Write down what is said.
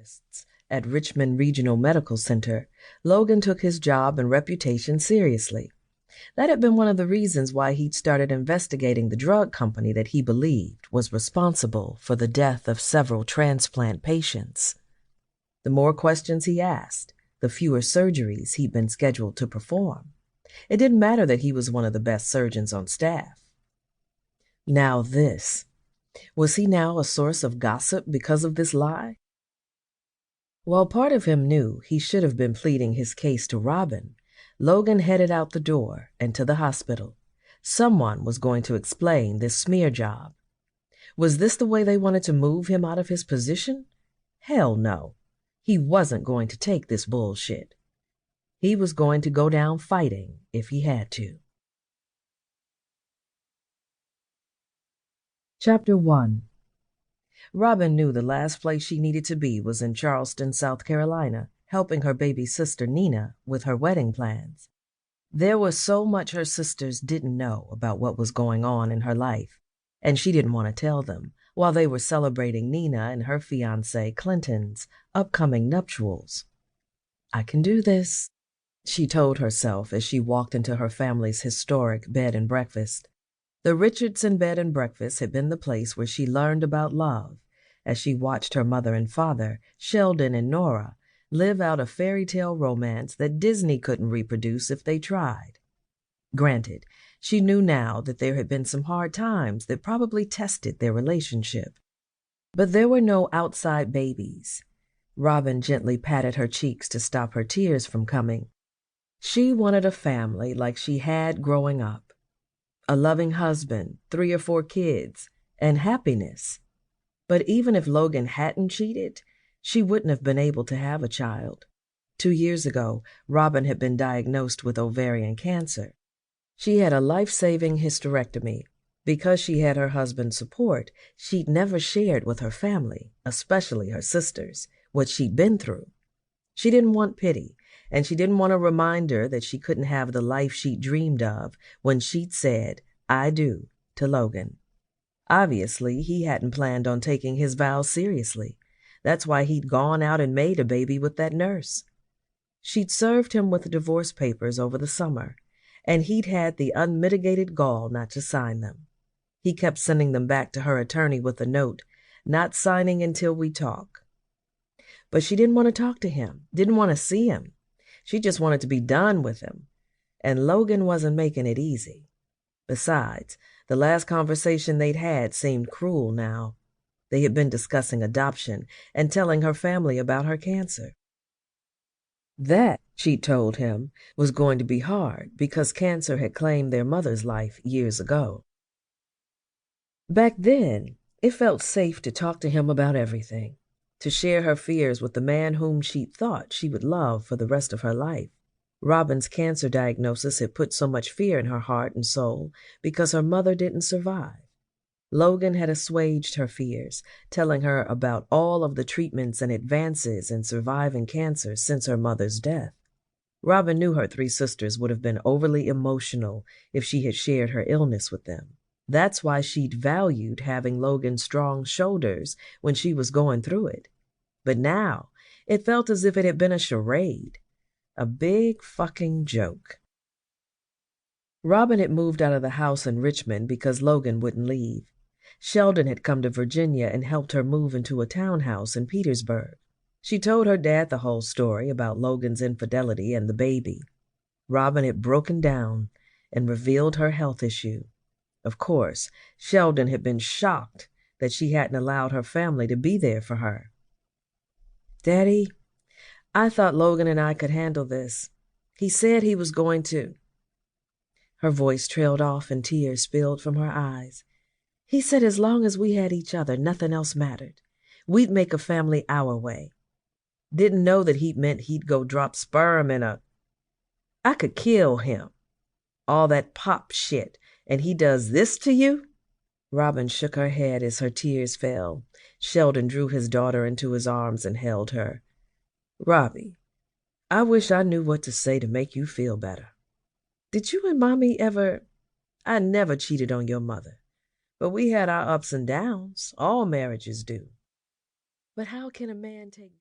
specialists at Richmond Regional Medical Center, Logan took his job and reputation seriously. That had been one of the reasons why he'd started investigating the drug company that he believed was responsible for the death of several transplant patients. The more questions he asked, the fewer surgeries he'd been scheduled to perform. It didn't matter that he was one of the best surgeons on staff. Now this. Was he now a source of gossip because of this lie? While part of him knew he should have been pleading his case to Robin, Logan headed out the door and to the hospital. Someone was going to explain this smear job. Was this the way they wanted to move him out of his position? Hell no. He wasn't going to take this bullshit. He was going to go down fighting if he had to. Chapter 1. Robin knew the last place she needed to be was in Charleston, South Carolina, helping her baby sister Nina with her wedding plans. There was so much her sisters didn't know about what was going on in her life, and she didn't want to tell them while they were celebrating Nina and her fiancé Clinton's upcoming nuptials. "I can do this," she told herself as she walked into her family's historic bed and breakfast. The Richardson bed and breakfast had been the place where she learned about love as she watched her mother and father, Sheldon and Nora, live out a fairy tale romance that Disney couldn't reproduce if they tried. Granted, she knew now that there had been some hard times that probably tested their relationship. But there were no outside babies. Robin gently patted her cheeks to stop her tears from coming. She wanted a family like she had growing up. A loving husband, 3 or 4 kids, and happiness. But even if Logan hadn't cheated, she wouldn't have been able to have a child. 2 years ago, Robin had been diagnosed with ovarian cancer. She had a life-saving hysterectomy. Because she had her husband's support, she'd never shared with her family, especially her sisters, what she'd been through. She didn't want pity, and she didn't want a reminder that she couldn't have the life she'd dreamed of when she'd said, "I do," to Logan. Obviously, he hadn't planned on taking his vows seriously. That's why he'd gone out and made a baby with that nurse. She'd served him with divorce papers over the summer, and he'd had the unmitigated gall not to sign them. He kept sending them back to her attorney with a note, "Not signing until we talk." But she didn't want to talk to him, didn't want to see him. She just wanted to be done with him, and Logan wasn't making it easy. Besides, the last conversation they'd had seemed cruel now. They had been discussing adoption and telling her family about her cancer. That, she told him, was going to be hard because cancer had claimed their mother's life years ago. Back then, it felt safe to talk to him about everything, to share her fears with the man whom she thought she would love for the rest of her life. Robin's cancer diagnosis had put so much fear in her heart and soul because her mother didn't survive. Logan had assuaged her fears, telling her about all of the treatments and advances in surviving cancer since her mother's death. Robin knew her 3 sisters would have been overly emotional if she had shared her illness with them. That's why she'd valued having Logan's strong shoulders when she was going through it. But now, it felt as if it had been a charade. A big fucking joke. Robin had moved out of the house in Richmond because Logan wouldn't leave. Sheldon had come to Virginia and helped her move into a townhouse in Petersburg. She told her dad the whole story about Logan's infidelity and the baby. Robin had broken down and revealed her health issue. Of course, Sheldon had been shocked that she hadn't allowed her family to be there for her. "Daddy, I thought Logan and I could handle this. He said he was going to." Her voice trailed off and tears spilled from her eyes. "He said as long as we had each other, nothing else mattered. We'd make a family our way. Didn't know that he meant he'd go drop sperm in a... I could kill him. All that pop shit, and he does this to you?" Robin shook her head as her tears fell. Sheldon drew his daughter into his arms and held her. "Robbie, I wish I knew what to say to make you feel better. Did you and Mommy ever... I never cheated on your mother, but we had our ups and downs. All marriages do. But how can a man take..."